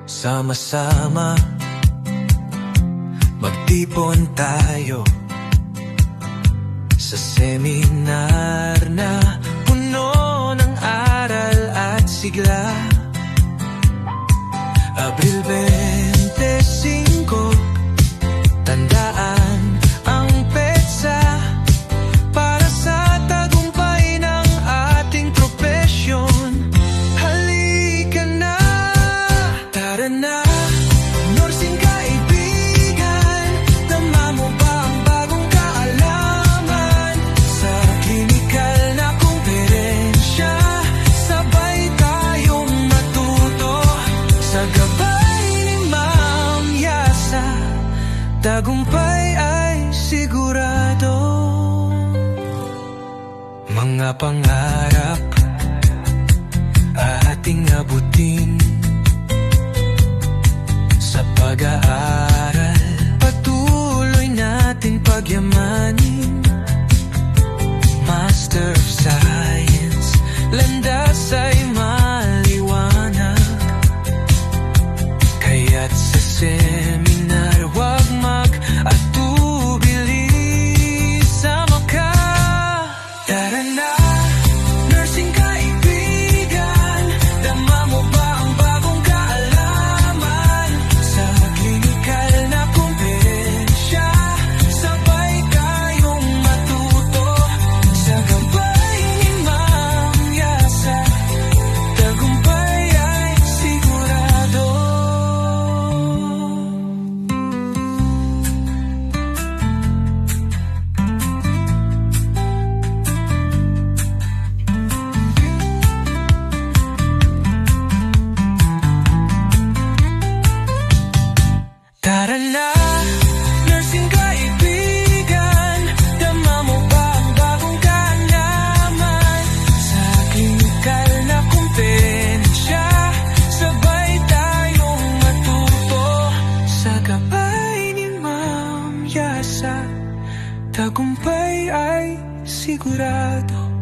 Sama-sama magtipon tayo sa seminar na puno ng aral at sigla. Abril 25, tandaan ang petsa para sa tagumpay ng ating propesyon. Halika na, tara na, nursing kaibigan. Tama mo ba ang bagong kaalaman sa klinikal na kumperensya? Sabay tayong matuto sa gabay ni Ma'am Yasa. Tagumpay ay sigurado. Mga pangarap ating abutin sa pag-aaral, patuloy natin pagyamanin. Master of Science, landas ay maliwanag. Kaya't sa seminar wag mag-atubili, sama ka. Tara na, nursing kaibigan. Tama mo ba ang bagong kaalaman sa klinikal na kumperensya? Sabay tayong matuto sa gabay ni Ma'am Yasa. Tagumpay ay sigurado. Tara na, nursing kaibigan. Tama mo ba ang bagong kaalaman sa klinikal na kumperensya? Sabay tayong matuto sa gabay ni Ma'am Yasa. Tagumpay ay sigurado.